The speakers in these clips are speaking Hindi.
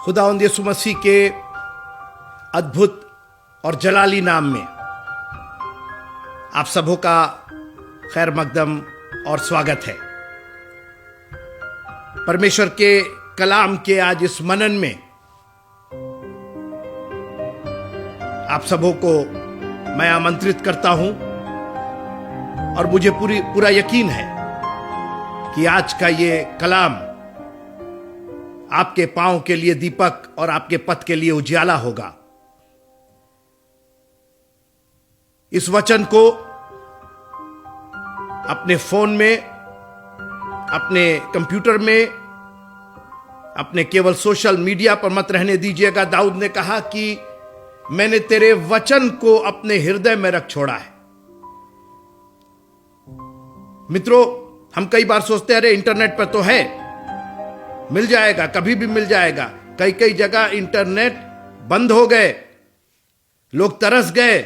खुदावंद यीशु मसीह के अद्भुत और जलाली नाम में आप सबों का खैर मकदम और स्वागत है। परमेश्वर के कलाम के आज इस मनन में आप सबों को मैं आमंत्रित करता हूं और मुझे पूरा यकीन है कि आज का ये कलाम आपके पांव के लिए दीपक और आपके पथ के लिए उजियाला होगा। इस वचन को अपने फोन में, अपने कंप्यूटर में, अपने केवल सोशल मीडिया पर मत रहने दीजिएगा। दाऊद ने कहा कि मैंने तेरे वचन को अपने हृदय में रख छोड़ा है। मित्रों, हम कई बार सोचते हैं अरे इंटरनेट पर तो है, मिल जाएगा, कभी भी मिल जाएगा। कई जगह इंटरनेट बंद हो गए, लोग तरस गए,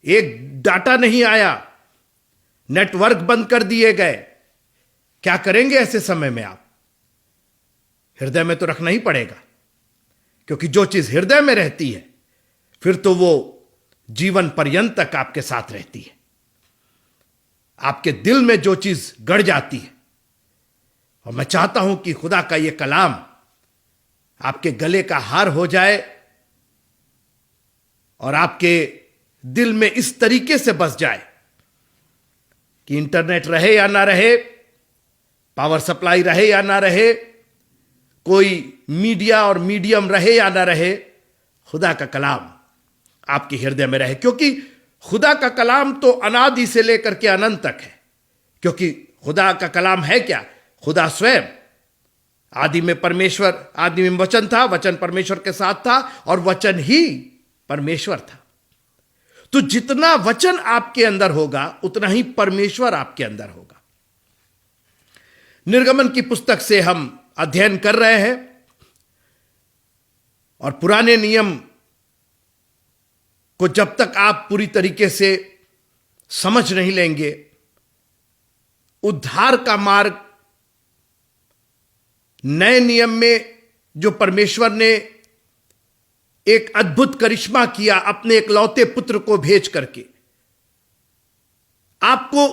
एक डाटा नहीं आया, नेटवर्क बंद कर दिए गए। क्या करेंगे ऐसे समय में आप? हृदय में तो रखना ही पड़ेगा, क्योंकि जो चीज हृदय में रहती है फिर तो वो जीवन पर्यंत तक आपके साथ रहती है। आपके दिल में जो चीज गड़ जाती है, और मैं चाहता हूं कि खुदा का यह कलाम आपके गले का हार हो जाए और आपके दिल में इस तरीके से बस जाए कि इंटरनेट रहे या ना रहे, पावर सप्लाई रहे या ना रहे, कोई मीडिया और मीडियम रहे या ना रहे, खुदा का कलाम आपके हृदय में रहे। क्योंकि खुदा का कलाम तो अनादि से लेकर के अनंत तक है। क्योंकि खुदा का कलाम है क्या? खुदा स्वयं। आदि में परमेश्वर, आदि में वचन था, वचन परमेश्वर के साथ था और वचन ही परमेश्वर था। तो जितना वचन आपके अंदर होगा उतना ही परमेश्वर आपके अंदर होगा। निर्गमन की पुस्तक से हम अध्ययन कर रहे हैं और पुराने नियम को जब तक आप पूरी तरीके से समझ नहीं लेंगे, उद्धार का मार्ग नए नियम में जो परमेश्वर ने एक अद्भुत करिश्मा किया अपने एकलौते पुत्र को भेज करके, आपको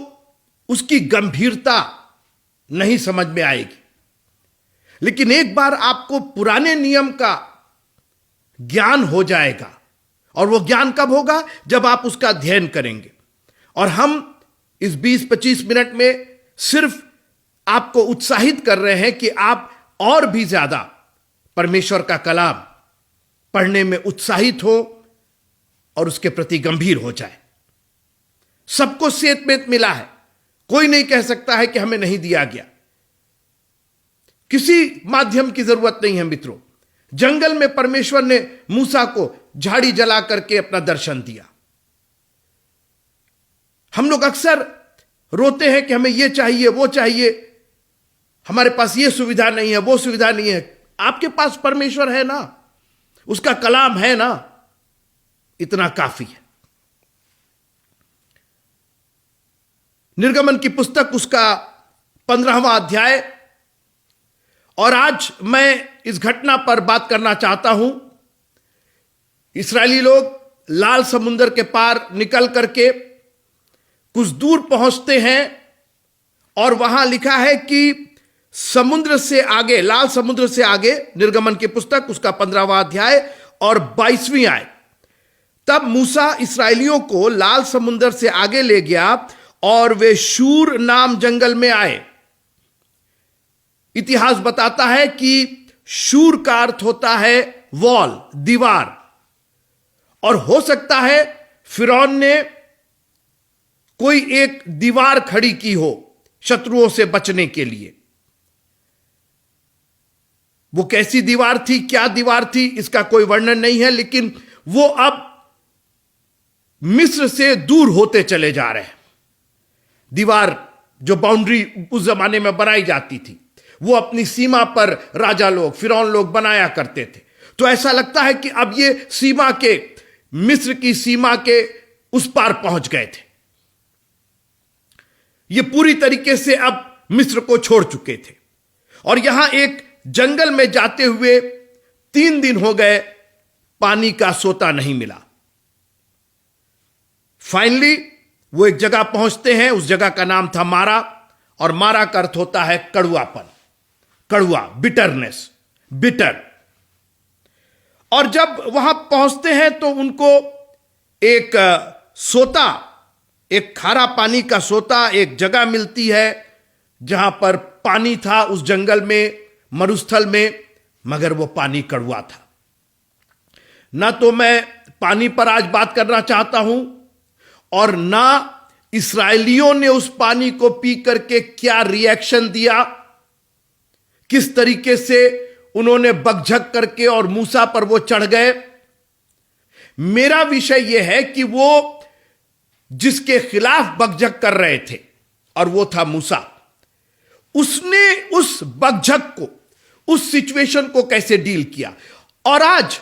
उसकी गंभीरता नहीं समझ में आएगी। लेकिन एक बार आपको पुराने नियम का ज्ञान हो जाएगा, और वो ज्ञान कब होगा? जब आप उसका अध्ययन करेंगे। और हम इस 20-25 मिनट में सिर्फ आपको उत्साहित कर रहे हैं कि आप और भी ज्यादा परमेश्वर का कलाम पढ़ने में उत्साहित हो और उसके प्रति गंभीर हो जाए। सबको सेहतमेंद मिला है, कोई नहीं कह सकता है कि हमें नहीं दिया गया। किसी माध्यम की जरूरत नहीं है मित्रों। जंगल में परमेश्वर ने मूसा को झाड़ी जला करके अपना दर्शन दिया। हम लोग अक्सर रोते हैं कि हमें यह चाहिए, वो चाहिए, हमारे पास ये सुविधा नहीं है, वो सुविधा नहीं है। आपके पास परमेश्वर है ना, उसका कलाम है ना, इतना काफी है। निर्गमन की पुस्तक उसका 15वां अध्याय, और आज मैं इस घटना पर बात करना चाहता हूं। इस्राएली लोग लाल समुद्र के पार निकल करके कुछ दूर पहुंचते हैं और वहां लिखा है कि समुद्र से आगे, लाल समुद्र से आगे, निर्गमन की पुस्तक उसका 15वां अध्याय और 22वीं आयत, तब मूसा इस्राएलियों को लाल समुद्र से आगे ले गया और वे शूर नाम जंगल में आए। इतिहास बताता है कि शूर का अर्थ होता है वॉल, दीवार, और हो सकता है फिरौन ने कोई एक दीवार खड़ी की हो शत्रुओं से बचने के लिए। वो कैसी दीवार थी, क्या दीवार थी, इसका कोई वर्णन नहीं है, लेकिन वो अब मिस्र से दूर होते चले जा रहे हैं। दीवार, जो बाउंड्री उस जमाने में बनाई जाती थी, वो अपनी सीमा पर राजा लोग, फिरौन लोग बनाया करते थे। तो ऐसा लगता है कि अब ये सीमा के, मिस्र की सीमा के उस पार पहुंच गए थे। ये पूरी तरीके से अब मिस्र को छोड़ चुके थे और यहां एक जंगल में जाते हुए 3 दिन हो गए, पानी का सोता नहीं मिला। फाइनली वो एक जगह पहुंचते हैं, उस जगह का नाम था मारा, और मारा का अर्थ होता है कड़ुआपन, कड़ुआ, बिटरनेस, बिटर। और जब वहां पहुंचते हैं तो उनको एक सोता, एक खारा पानी का सोता, एक जगह मिलती है जहां पर पानी था उस जंगल में, मरुस्थल में, मगर वो पानी कड़वा था। ना तो मैं पानी पर आज बात करना चाहता हूं, और ना इस्राएलियों ने उस पानी को पी करके क्या रिएक्शन दिया, किस तरीके से उन्होंने बकझक करके और मूसा पर वो चढ़ गए। मेरा विषय यह है कि वो जिसके खिलाफ बकझक कर रहे थे, और वो था मूसा, उसने उस बकझक को, उस सिचुएशन को कैसे डील किया। और आज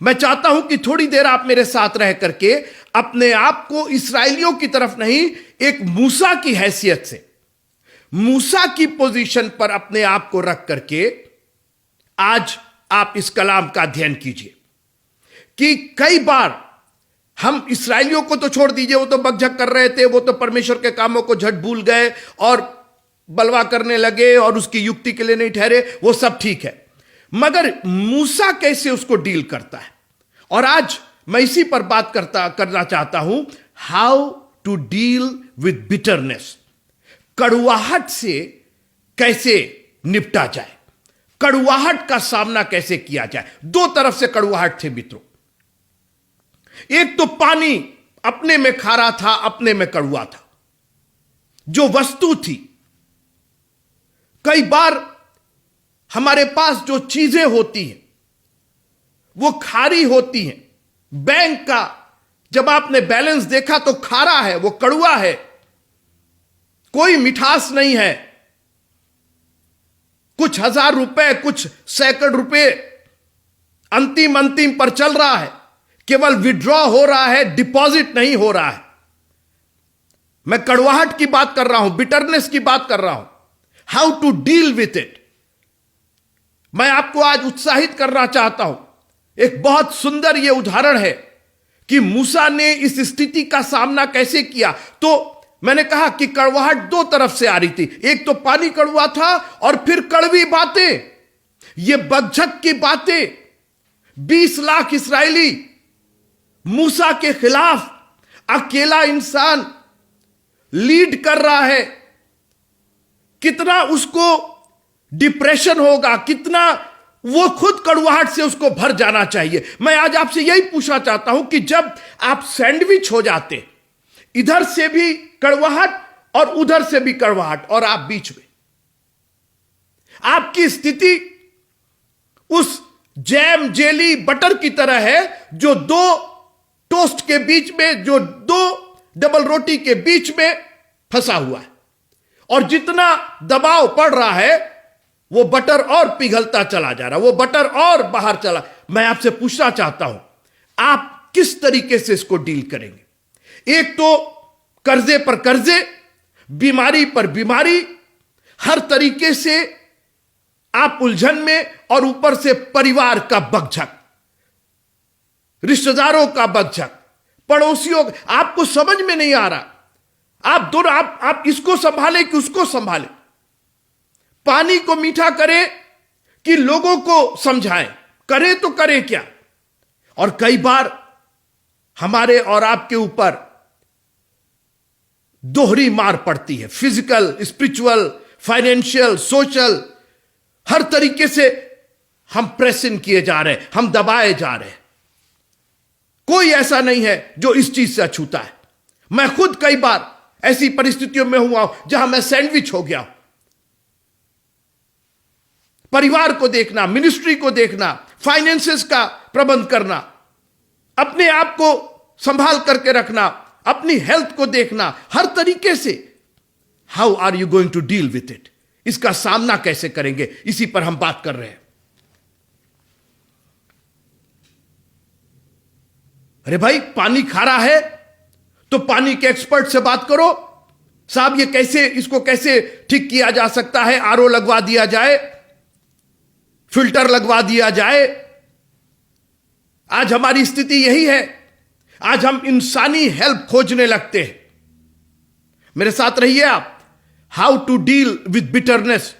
मैं चाहता हूं कि थोड़ी देर आप मेरे साथ रह करके अपने आप को इस्राएलियों की तरफ नहीं, एक मूसा की हैसियत से, मूसा की पोजीशन पर अपने आप को रख करके आज आप इस कलाम का अध्ययन कीजिए कि कई बार हम इस्राएलियों को तो छोड़ दीजिए, वो तो बकझक कर रहे थे, वो तो परमेश्वर के कामों को झट भूल गए और बलवा करने लगे और उसकी युक्ति के लिए नहीं ठहरे, वो सब ठीक है, मगर मूसा कैसे उसको डील करता है। और आज मैं इसी पर बात करना चाहता हूं, how to deal with bitterness, कड़ुआहट से कैसे निपटा जाए, कड़ुआहट का सामना कैसे किया जाए। 2 तरफ से कड़ुआहट थे मित्रों। एक तो पानी अपने में खारा था, अपने में कड़ुआ था। जो वस्तु थी, कई बार हमारे पास जो चीजें होती हैं वो खारी होती हैं। बैंक का जब आपने बैलेंस देखा तो खारा है, वो कड़ुआ है, कोई मिठास नहीं है। कुछ 1000 रुपए, कुछ सैकड़ रुपए अंतिम पर चल रहा है, केवल विड्रॉ हो रहा है, डिपॉजिट नहीं हो रहा है। मैं कड़वाहट की बात कर रहा हूं, बिटरनेस की बात कर रहा हूं, how to deal with it. मैं आपको आज उत्साहित करना चाहता हूं। एक बहुत सुंदर यह उदाहरण है कि मूसा ने इस स्थिति का सामना कैसे किया। तो मैंने कहा कि कड़वाहट 2 तरफ से आ रही थी। एक तो पानी कड़वा था और फिर कड़वी बातें, ये बकझक की बातें। 20 लाख इस्राएली मूसा के खिलाफ, अकेला इंसान लीड कर रहा है। कितना उसको डिप्रेशन होगा, कितना वो खुद कड़वाहट से उसको भर जाना चाहिए। मैं आज आपसे यही पूछना चाहता हूं कि जब आप सैंडविच हो जाते, इधर से भी कड़वाहट और उधर से भी कड़वाहट, और आप बीच में, आपकी स्थिति उस जैम, जेली, बटर की तरह है जो 2 टोस्ट के बीच में, जो 2 डबल रोटी के बीच में फंसा हुआ है, और जितना दबाव पड़ रहा है वो बटर और पिघलता चला जा रहा, वो बटर और बाहर चला। मैं आपसे पूछना चाहता हूं, आप किस तरीके से इसको डील करेंगे। एक तो कर्जे पर कर्जे, बीमारी पर बीमारी, हर तरीके से आप उलझन में, और ऊपर से परिवार का बकझक, रिश्तेदारों का बकझक, पड़ोसियों, आपको समझ में नहीं आ रहा। आप इसको संभाले कि उसको संभाले, पानी को मीठा करे कि लोगों को समझाएं, करे तो करे क्या। और कई बार हमारे और आपके ऊपर दोहरी मार पड़ती है, फिजिकल, स्पिरिचुअल, फाइनेंशियल, सोशल, हर तरीके से हम प्रेसिंग किए जा रहे हैं, हम दबाए जा रहे हैं। कोई ऐसा नहीं है जो इस चीज से अछूता है। मैं खुद कई बार ऐसी परिस्थितियों में हुआ हूं जहां मैं सैंडविच हो गया। परिवार को देखना, मिनिस्ट्री को देखना, फाइनेंसेस का प्रबंध करना, अपने आप को संभाल करके रखना, अपनी हेल्थ को देखना, हर तरीके से। How are you going to deal with it, इसका सामना कैसे करेंगे, इसी पर हम बात कर रहे हैं। अरे भाई, पानी खारा है तो पानी के एक्सपर्ट से बात करो। साहब, ये कैसे, इसको कैसे ठीक किया जा सकता है, आरओ लगवा दिया जाए। फिल्टर लगवा दिया जाए। आज हमारी स्थिति यही है। आज हम इंसानी हेल्प खोजने लगते हैं। मेरे साथ रहिए आप। How to deal with bitterness,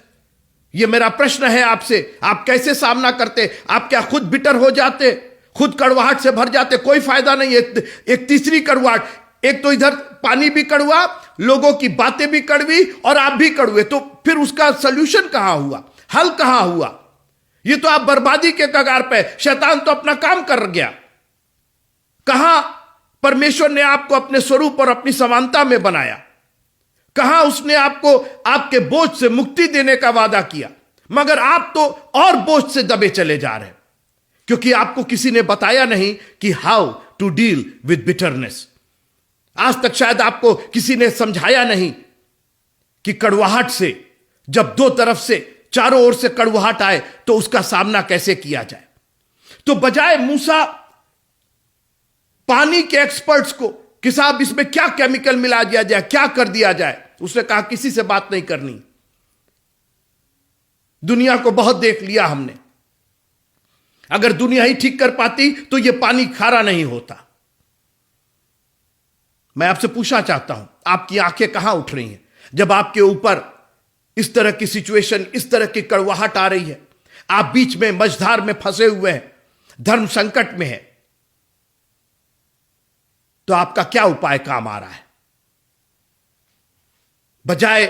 यह मेरा प्रश्न है आपसे। आप कैसे सामना करते? आप क्या खुद बिटर हो जाते, खुद कड़वाहट से भर जाते? कोई फायदा नहीं है। एक तीसरी कड़वाहट, एक तो इधर पानी भी कड़वा, लोगों की बातें भी कड़वी और आप भी कड़वे, तो फिर उसका सॉल्यूशन कहां हुआ, हल कहां हुआ? ये तो आप बर्बादी के कगार पे। शैतान तो अपना काम कर गया। कहां परमेश्वर ने आपको अपने स्वरूप और अपनी समानता में बनाया? कहां उसने आपको आपके बोझ से मुक्ति देने का वादा किया? मगर आप तो और बोझ से दबे चले जा रहे हैं, क्योंकि आपको किसी ने बताया नहीं कि how to deal with bitterness. आज तक शायद आपको किसी ने समझाया नहीं कि कड़वाहट से, जब दो तरफ से, चारों ओर से कड़वाहट आए तो उसका सामना कैसे किया जाए। तो बजाय मूसा पानी के एक्सपर्ट्स को कि साहब इसमें क्या केमिकल मिला दिया जाए, क्या कर दिया जाए, उसने कहा किसी से बात नहीं करनी। दुनिया को बहुत देख लिया हमने। अगर दुनिया ही ठीक कर पाती तो यह पानी खारा नहीं होता। मैं आपसे पूछना चाहता हूं, आपकी आंखें कहां उठ रही हैं जब आपके ऊपर इस तरह की सिचुएशन, इस तरह की कड़वाहट आ रही है? आप बीच में मझधार में फंसे हुए हैं, धर्म संकट में है, तो आपका क्या उपाय काम आ रहा है? बजाय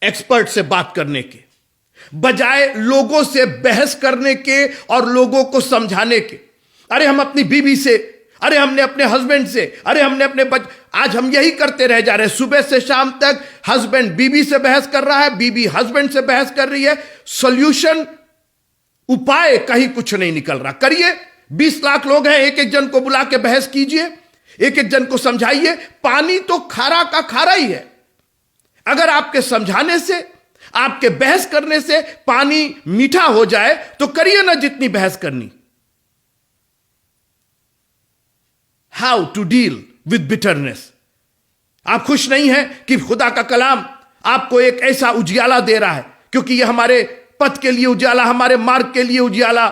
एक्सपर्ट से बात करने के, बजाय लोगों से बहस करने के और लोगों को समझाने के, अरे हम अपनी बीवी से, अरे हमने अपने हस्बैंड से, अरे हमने अपने आज हम यही करते रह जा रहे हैं। सुबह से शाम तक हस्बैंड बीवी से बहस कर रहा है, बीवी हस्बैंड से बहस कर रही है। सॉल्यूशन, उपाय कहीं कुछ नहीं निकल रहा। करिए, 20 लाख लोग हैं, एक एक जन को बुला के बहस कीजिए, एक एक जन को समझाइए। पानी तो खारा का खारा ही है। अगर आपके समझाने से, आपके बहस करने से पानी मीठा हो जाए तो करिए ना जितनी बहस करनी। How to deal with bitterness. आप खुश नहीं हैं कि खुदा का कलाम आपको एक ऐसा उजियाला दे रहा है, क्योंकि यह हमारे पथ के लिए उजियाला, हमारे मार्ग के लिए उजियाला,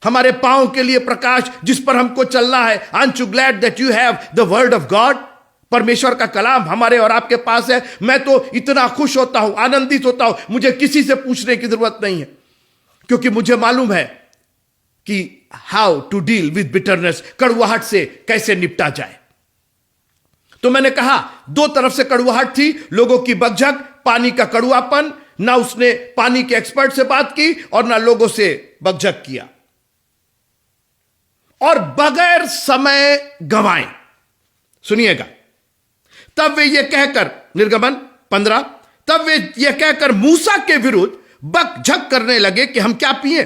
हमारे पांव के लिए प्रकाश, जिस पर हमको चलना है। Aren't you glad that you have the word of God? परमेश्वर का कलाम हमारे और आपके पास है। मैं तो इतना खुश होता हूं, आनंदित होता हूं, मुझे किसी से पूछने की जरूरत नहीं है, क्योंकि मुझे मालूम है कि how to deal with bitterness, कड़वाहट से कैसे निपटा जाए। तो मैंने कहा, दो तरफ से कड़वाहट थी, लोगों की बकझक, पानी का कड़वापन। ना उसने पानी के एक्सपर्ट से बात की और ना लोगों से बकझक किया। और बगैर समय गंवाए, सुनिएगा, तब वे ये कहकर, निर्गमन 15, तब वे ये कहकर मूसा के विरुद्ध बकझक करने लगे कि हम क्या पिए।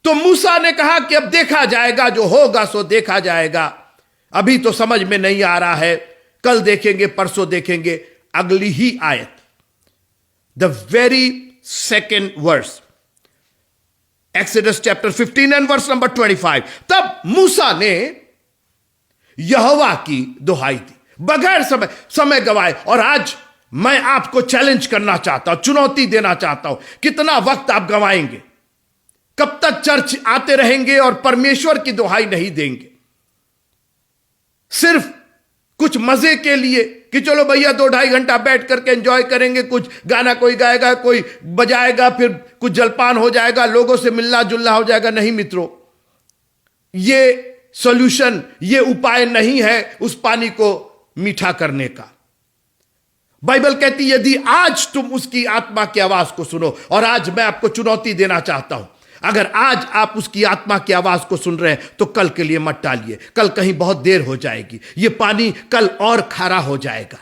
तो मूसा ने कहा कि अब देखा जाएगा, जो होगा सो देखा जाएगा, अभी तो समझ में नहीं आ रहा है, कल देखेंगे, परसों देखेंगे। अगली ही आयत, the very second verse, Exodus chapter 15 and verse number 25। तब मूसा ने यहोवा की दुहाई दी, बगैर समय गवाए। और आज मैं आपको चैलेंज करना चाहता हूं, चुनौती देना चाहता हूं, कितना वक्त आप गवाएंगे? कब तक चर्च आते रहेंगे और परमेश्वर की दुहाई नहीं देंगे? सिर्फ कुछ मजे के लिए कि चलो भैया 2-2.5 घंटा बैठ करके एंजॉय करेंगे, कुछ गाना कोई गाएगा, कोई बजाएगा, फिर कुछ जलपान हो जाएगा, लोगों से मिलना जुलना हो जाएगा। नहीं मित्रों, ये सॉल्यूशन, ये उपाय नहीं है उस पानी को मीठा करने का। बाइबल कहती है, यदि आज तुम उसकी आत्मा की आवाज को सुनो, और आज मैं आपको चुनौती देना चाहता हूं, अगर आज आप उसकी आत्मा की आवाज को सुन रहे हैं तो कल के लिए मत टालिए। कल कहीं बहुत देर हो जाएगी, ये पानी कल और खारा हो जाएगा,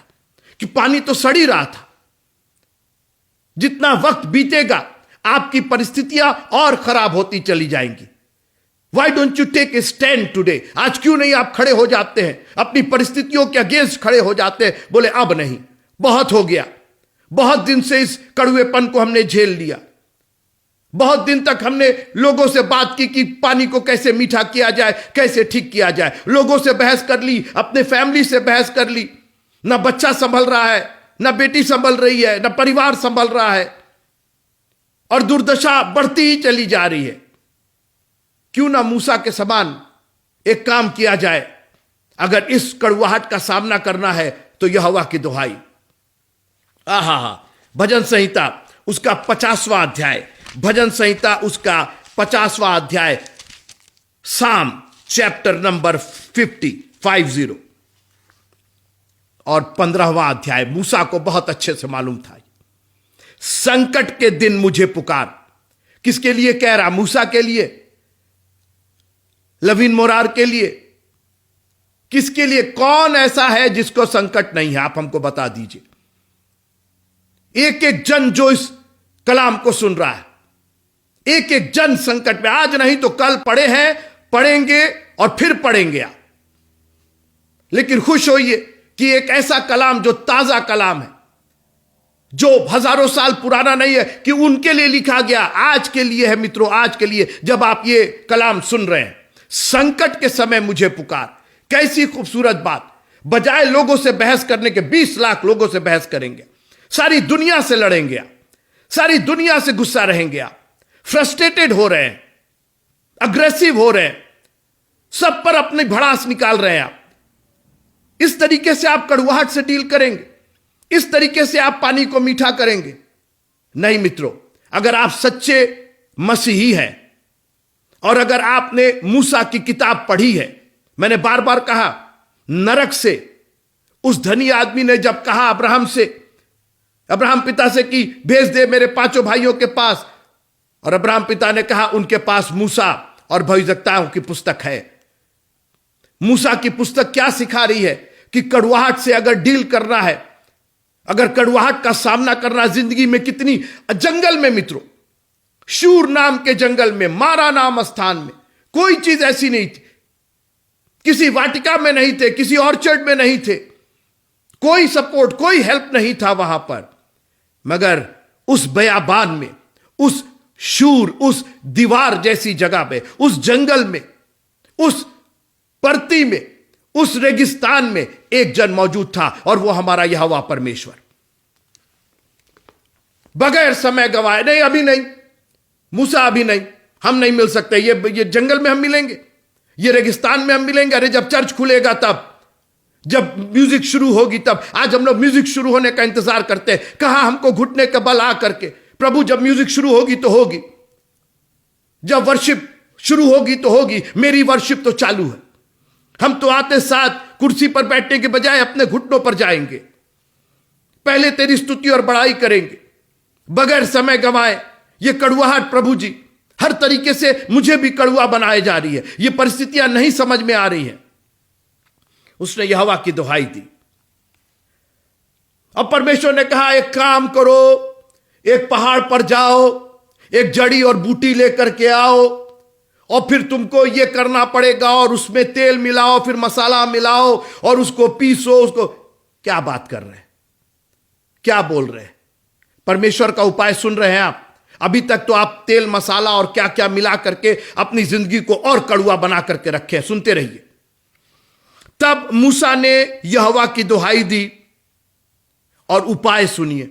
कि पानी तो सड़ ही रहा था। जितना वक्त बीतेगा आपकी परिस्थितियां और खराब होती चली जाएंगी। Why don't you take a stand today? आज क्यों नहीं आप खड़े हो जाते हैं, अपनी परिस्थितियों के अगेंस्ट खड़े हो जाते हैं, बोले अब नहीं, बहुत हो गया, बहुत दिन से इस कड़वेपन को हमने झेल लिया, बहुत दिन तक हमने लोगों से बात की कि पानी को कैसे मीठा किया जाए, कैसे ठीक किया जाए, लोगों से बहस कर ली, अपने फैमिली से बहस कर ली, ना बच्चा संभल रहा है, ना बेटी संभल रही है, ना परिवार संभल रहा है। और दुर्दशा बढ़ती ही चली जा रही है। क्यों ना मूसा के समान एक काम किया जाए। अगर इस कड़वाहट का सामना करना है तो यहोवा की दुहाई। आहा, भजन संहिता उसका 50वां अध्याय, भजन संहिता उसका 50वां अध्याय, साम चैप्टर नंबर 50 और 15वां अध्याय मूसा को बहुत अच्छे से मालूम था। संकट के दिन मुझे पुकार। किसके लिए कह रहा? मूसा के लिए, लवीन मोरार के लिए, किसके लिए? कौन ऐसा है जिसको संकट नहीं है? आप हमको बता दीजिए। एक एक जन जो इस कलाम को सुन रहा है, एक एक जन संकट में, आज नहीं तो कल पड़े हैं, पढ़ेंगे और फिर पढ़ेंगे आप। लेकिन खुश होइए कि एक ऐसा कलाम जो ताजा कलाम है, जो हजारों साल पुराना नहीं है, कि उनके लिए लिखा गया, आज के लिए है मित्रों, आज के लिए। जब आप ये कलाम सुन रहे हैं, संकट के समय मुझे पुकार। कैसी खूबसूरत बात। बजाय लोगों से बहस करने के, 20 लाख लोगों से बहस करेंगे, सारी दुनिया से लड़ेंगे आप, सारी दुनिया से गुस्सा रहेंगे आप, फ्रस्ट्रेटेड हो रहे हैं, अग्रेसिव हो रहे हैं, सब पर अपनी भड़ास निकाल रहे हैं आप। इस तरीके से आप कड़वाहट से डील करेंगे? इस तरीके से आप पानी को मीठा करेंगे? नहीं मित्रों, अगर आप सच्चे मसीही हैं और अगर आपने मूसा की किताब पढ़ी है, मैंने बार बार कहा, नरक से उस धनी आदमी ने जब कहा अब्राहम पिता से कि भेज दे मेरे 5 भाइयों के पास, और अब्राहम पिता ने कहा उनके पास मूसा और भविष्यवक्ताओं की पुस्तक है। मूसा की पुस्तक क्या सिखा रही है? कि कड़वाहट से अगर डील करना है, अगर कड़वाहट का सामना करना जिंदगी में, कितनी जंगल में मित्रों, शूर नाम के जंगल में, मारा नाम स्थान में, कोई चीज ऐसी नहीं थी, किसी वाटिका में नहीं थे, किसी ऑर्चर्ड में नहीं थे, कोई सपोर्ट, कोई हेल्प नहीं था वहां पर। मगर उस बयाबान में, उस शूर, उस दीवार जैसी जगह में, उस जंगल में, उस परती में, उस रेगिस्तान में एक जन मौजूद था, और वो हमारा यहोवा परमेश्वर। बगैर समय गवाए, नहीं अभी नहीं, मूसा अभी नहीं, हम नहीं मिल सकते, ये जंगल में हम मिलेंगे, ये रेगिस्तान में हम मिलेंगे। अरे जब चर्च खुलेगा तब, जब म्यूजिक शुरू होगी तब। आज हम लोग म्यूजिक शुरू होने का इंतजार करते हैं, कहां हमको घुटने का बल आ करके, प्रभु जब म्यूजिक शुरू होगी तो होगी, जब वर्शिप शुरू होगी तो होगी। मेरी वर्शिप तो चालू है। हम तो आते साथ कुर्सी पर बैठने के बजाय अपने घुटनों पर जाएंगे, पहले तेरी स्तुति और बड़ाई करेंगे, बगैर समय गंवाए। ये कड़वाहट प्रभु जी हर तरीके से मुझे भी कड़वा बनाए जा रही है, ये परिस्थितियां नहीं समझ में आ रही हैं। उसने यहोवा की दुहाई दी। अब परमेश्वर ने कहा एक काम करो, एक पहाड़ पर जाओ, एक जड़ी और बूटी लेकर के आओ, और फिर तुमको ये करना पड़ेगा, और उसमें तेल मिलाओ, फिर मसाला मिलाओ और उसको पीसो। उसको क्या बात कर रहे हैं, क्या बोल रहे हैं? परमेश्वर का उपाय सुन रहे हैं आप? अभी तक तो आप तेल मसाला और क्या क्या मिला करके अपनी जिंदगी को और कड़वा बना करके रखे हैं। सुनते रहिए। तब मूसा ने यहोवा की दुहाई दी और उपाय सुनिए।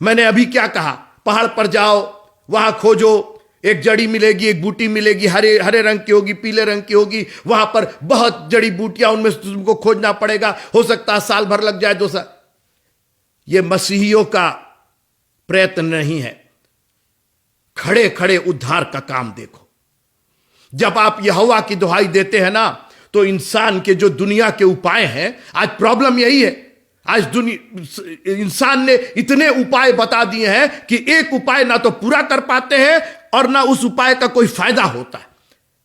मैंने अभी क्या कहा? पहाड़ पर जाओ, वहां खोजो, एक जड़ी मिलेगी, एक बूटी मिलेगी, हरे हरे रंग की होगी, पीले रंग की होगी, वहां पर बहुत जड़ी बूटियां, उनमें से तुमको खोजना पड़ेगा, हो सकता है साल भर लग जाए, 2 साल। यह मसीहियों का प्रयत्न नहीं है। खड़े खड़े उद्धार का काम देखो। जब आप यहोवा की दुहाई देते हैं ना, तो इंसान के जो दुनिया के उपाय हैं, आज प्रॉब्लम यही है, आज इंसान ने इतने उपाय बता दिए हैं कि एक उपाय ना तो पूरा कर पाते हैं और ना उस उपाय का कोई फायदा होता है।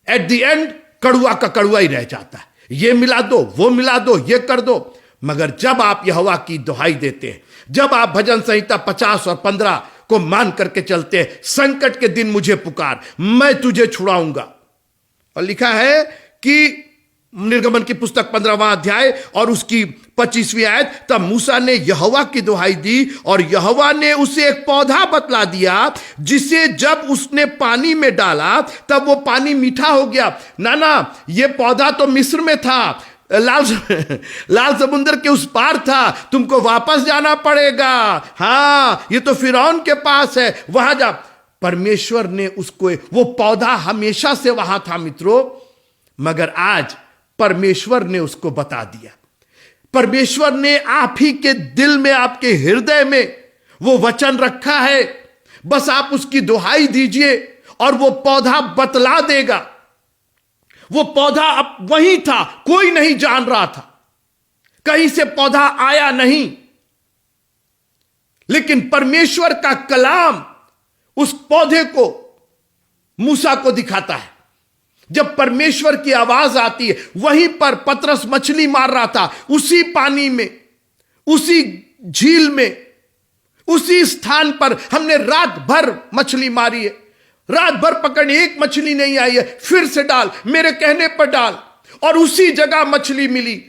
एट द एंड कड़वा का कड़वा ही रह जाता है। ये मिला दो, वो मिला दो, ये कर दो। मगर जब आप यहोवा की दुहाई देते हैं, जब आप भजन संहिता 50 और 15 को मान करके चलते हैं, संकट के दिन मुझे पुकार, मैं तुझे छुड़ाऊंगा। और लिखा है कि निर्गमन की पुस्तक 15वां अध्याय और उसकी 25वीं आयत, तब मूसा ने यहोवा की दुहाई दी और यहोवा ने उसे एक पौधा बतला दिया, जिसे जब उसने पानी में डाला तब वो पानी मीठा हो गया। ना, ये पौधा तो मिस्र में था, लाल लाल समुद्र के उस पार था, तुमको वापस जाना पड़ेगा। हां, ये तो फिरौन के पास है, वहां जा। परमेश्वर ने उसको, वो पौधा हमेशा से वहां था मित्रों, मगर आज परमेश्वर ने उसको बता दिया। परमेश्वर ने आप ही के दिल में, आपके हृदय में वो वचन रखा है। बस आप उसकी दुहाई दीजिए और वो पौधा बतला देगा। वो पौधा अब वहीं था, कोई नहीं जान रहा था, कहीं से पौधा आया नहीं, लेकिन परमेश्वर का कलाम उस पौधे को, मूसा को दिखाता है। जब परमेश्वर की आवाज आती है, वहीं पर पतरस मछली मार रहा था, उसी पानी में, उसी झील में, उसी स्थान पर हमने रात भर मछली मारी है, रात भर पकड़ने, एक मछली नहीं आई है, फिर से डाल, मेरे कहने पर डाल, और उसी जगह मछली मिली।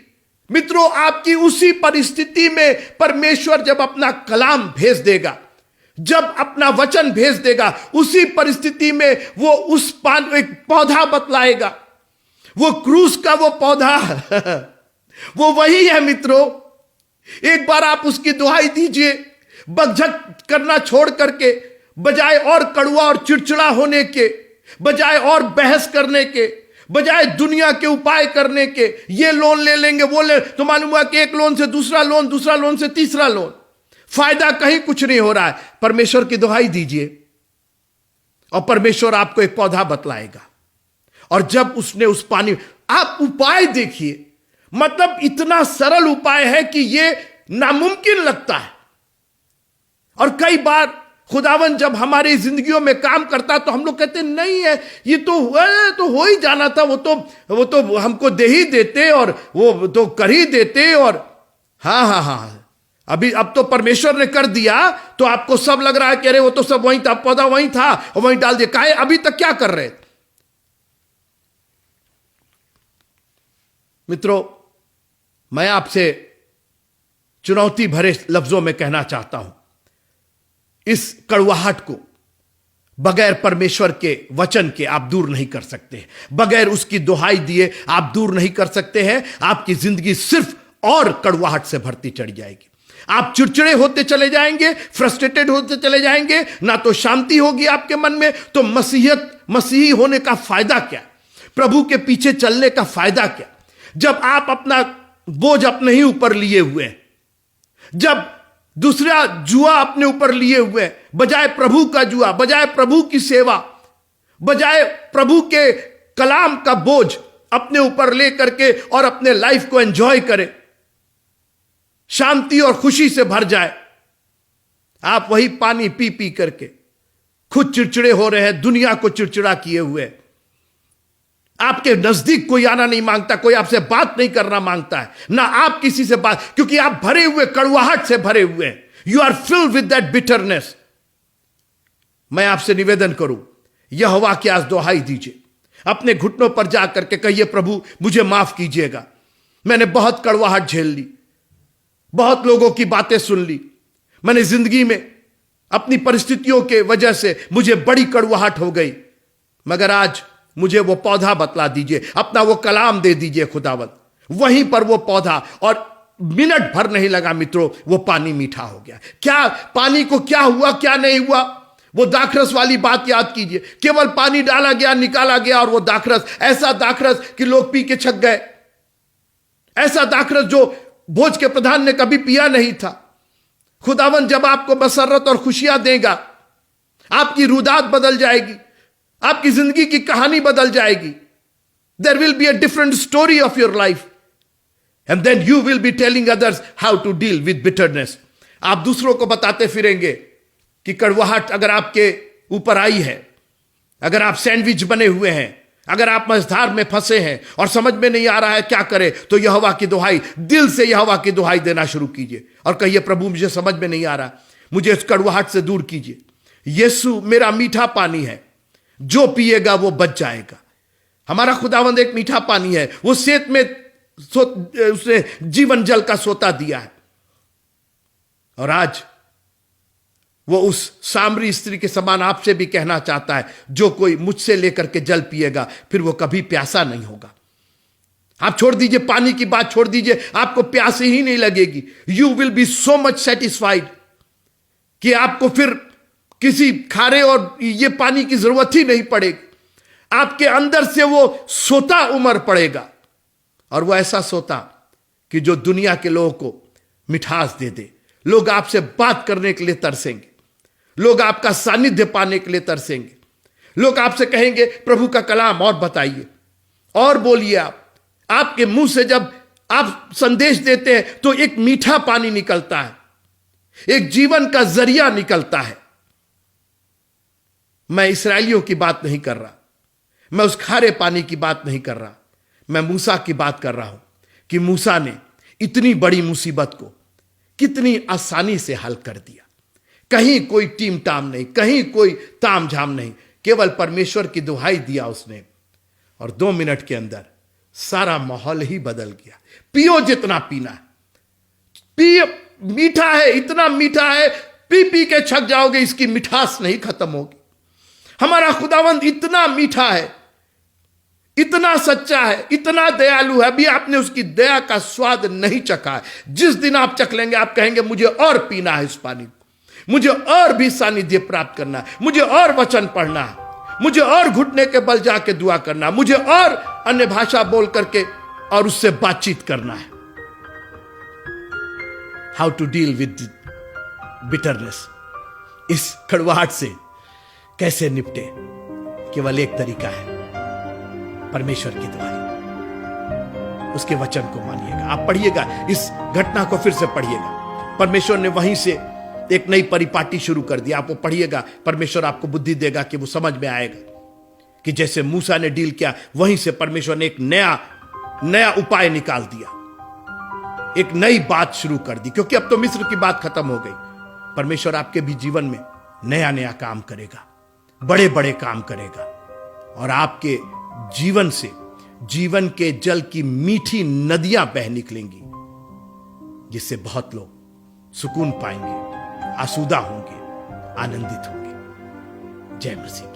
मित्रों, आपकी उसी परिस्थिति में परमेश्वर जब अपना कलाम भेज देगा, जब अपना वचन भेज देगा, उसी परिस्थिति में वो उस एक पौधा बतलाएगा। वो क्रूस का वो पौधा वो वही है मित्रों। एक बार आप उसकी दुहाई दीजिए, बकझक करना छोड़ करके, बजाय और कड़वा और चिड़चिड़ा होने के, बजाय और बहस करने के, बजाय दुनिया के उपाय करने के, ये लोन ले लेंगे, वो ले, तो मालूम हुआ कि एक लोन से दूसरा लोन, दूसरा लोन से तीसरा लोन, फायदा कहीं कुछ नहीं हो रहा है। परमेश्वर की दुहाई दीजिए और परमेश्वर आपको एक पौधा बतलाएगा। और जब उसने उस पानी, आप उपाय देखिए, मतलब इतना सरल उपाय है कि ये नामुमकिन लगता है। और कई बार खुदावन जब हमारी जिंदगियों में काम करता तो हम लोग कहते नहीं है, ये तो हो ही जाना था, वो तो हमको दे ही देते और वो तो कर ही देते। और हाँ, अब तो परमेश्वर ने कर दिया, तो आपको सब लग रहा है कि अरे वो तो सब वहीं था, पौधा वहीं था और वहीं डाल दिया। काहे अभी तक क्या कर रहे थे? मित्रों, मैं आपसे चुनौती भरे लफ्जों में कहना चाहता हूं, इस कड़वाहट को बगैर परमेश्वर के वचन के आप दूर नहीं कर सकते, बगैर उसकी दुहाई दिए आप दूर नहीं कर सकते हैं। आपकी जिंदगी सिर्फ और कड़वाहट से भरती चढ़ जाएगी। आप चिड़चिड़े होते चले जाएंगे, फ्रस्ट्रेटेड होते चले जाएंगे, ना तो शांति होगी आपके मन में। तो मसीही होने का फायदा क्या? प्रभु के पीछे चलने का फायदा क्या? जब आप अपना बोझ अपने ही ऊपर लिए हुए हैं, जब दूसरा जुआ अपने ऊपर लिए हुए हैं, बजाय प्रभु का जुआ, बजाय प्रभु की सेवा, बजाय प्रभु के कलाम का बोझ अपने ऊपर ले करके और अपने लाइफ को एंजॉय करें, शांति और खुशी से भर जाए, आप वही पानी पी पी करके खुद चिड़चिड़े हो रहे हैं, दुनिया को चिड़चिड़ा किए हुए। आपके नजदीक कोई आना नहीं मांगता, कोई आपसे बात नहीं करना मांगता है, ना आप किसी से बात, क्योंकि आप भरे हुए कड़वाहट से भरे हुए हैं। You are filled with that bitterness. मैं आपसे निवेदन करूं, यहोवा की आज दुहाई दीजिए, अपने घुटनों पर जाकर के कहिए, प्रभु मुझे माफ कीजिएगा, मैंने बहुत कड़वाहट झेल ली, बहुत लोगों की बातें सुन ली, मैंने जिंदगी में अपनी परिस्थितियों के वजह से मुझे बड़ी कड़वाहट हो गई, मगर आज मुझे वो पौधा बतला दीजिए, अपना वो कलाम दे दीजिए खुदावंद। वहीं पर वो पौधा, और मिनट भर नहीं लगा मित्रों, वो पानी मीठा हो गया। क्या पानी को क्या हुआ, क्या नहीं हुआ, वो दाखरस वाली बात याद कीजिए। केवल पानी डाला गया, निकाला गया, और वो दाखरस, ऐसा दाखरस कि लोग पी के छक गए, ऐसा दाखरस जो भोज के प्रधान ने कभी पिया नहीं था। खुदावंद जब आपको मसरत और खुशियां देगा, आपकी रुदात बदल जाएगी, आपकी जिंदगी की कहानी बदल जाएगी। There will be a different story of your life, and then you will be telling others how to deal with bitterness. आप दूसरों को बताते फिरेंगे कि कड़वाहट अगर आपके ऊपर आई है, अगर आप सैंडविच बने हुए हैं, अगर आप मझधार में फंसे हैं और समझ में नहीं आ रहा है क्या करें, तो यहोवा की दुहाई, दिल से यहोवा की दुहाई देना शुरू कीजिए और कहिए, प्रभु मुझे समझ में नहीं आ रहा, मुझे इस कड़वाहट से दूर कीजिए। यीशु मेरा मीठा पानी है, जो पिएगा वो बच जाएगा। हमारा खुदावंद एक मीठा पानी है, वो सेत में उसने जीवन जल का सोता दिया है। और आज वो उस सामरी स्त्री के समान आपसे भी कहना चाहता है, जो कोई मुझसे लेकर के जल पिएगा फिर वो कभी प्यासा नहीं होगा। आप छोड़ दीजिए, पानी की बात छोड़ दीजिए, आपको प्यास ही नहीं लगेगी। You will B so much satisfied कि आपको फिर किसी खारे और ये पानी की जरूरत ही नहीं पड़ेगी। आपके अंदर से वो सोता उमड़ पड़ेगा, और वो ऐसा सोता कि जो दुनिया के लोगों को मिठास दे दे। लोग आपसे बात करने के लिए तरसेंगे, लोग आपका सानिध्य पाने के लिए तरसेंगे, लोग आपसे कहेंगे प्रभु का कलाम और बताइए और बोलिए। आपके मुंह से जब आप संदेश देते हैं तो एक मीठा पानी निकलता है, एक जीवन का जरिया निकलता है। मैं इस्राएलियों की बात नहीं कर रहा, मैं उस खारे पानी की बात नहीं कर रहा, मैं मूसा की बात कर रहा हूं कि मूसा ने इतनी बड़ी मुसीबत को कितनी आसानी से हल कर दिया। कहीं कोई टीम टाम नहीं, कहीं कोई ताम झाम नहीं, केवल परमेश्वर की दुहाई दिया उसने, और 2 मिनट के अंदर सारा माहौल ही बदल गया। पियो जितना पीना है, पियो, मीठा है, इतना मीठा है, पी पी के छक जाओगे, इसकी मिठास नहीं खत्म होगी। हमारा खुदावंद इतना मीठा है, इतना सच्चा है, इतना दयालु है, अभी आपने उसकी दया का स्वाद नहीं चखा है। जिस दिन आप चख लेंगे आप कहेंगे मुझे और पीना है इस पानी को, मुझे और भी सानिध्य प्राप्त करना है, मुझे और वचन पढ़ना है, मुझे और घुटने के बल जाके दुआ करना है, मुझे और अन्य भाषा बोल करके और उससे बातचीत करना है। How to deal with bitterness, इस कड़वाहट से कैसे निपटे? केवल एक तरीका है, परमेश्वर की दुआई, उसके वचन को मानिएगा। आप पढ़िएगा, इस घटना को फिर से पढ़िएगा। परमेश्वर ने वहीं से एक नई परिपाटी शुरू कर दी। आप वो पढ़िएगा, परमेश्वर आपको बुद्धि देगा कि वो समझ में आएगा कि जैसे मूसा ने डील किया, वहीं से परमेश्वर ने एक नया उपाय निकाल दिया, एक नई बात शुरू कर दी। क्योंकि अब तो मिस्र की बात खत्म हो गई। परमेश्वर आपके भी जीवन में नया काम करेगा, बड़े बड़े काम करेगा, और आपके जीवन से जीवन के जल की मीठी नदियां बह निकलेंगी, जिससे बहुत लोग सुकून पाएंगे, आसूदा होंगे, आनंदित होंगे। जय मसीह।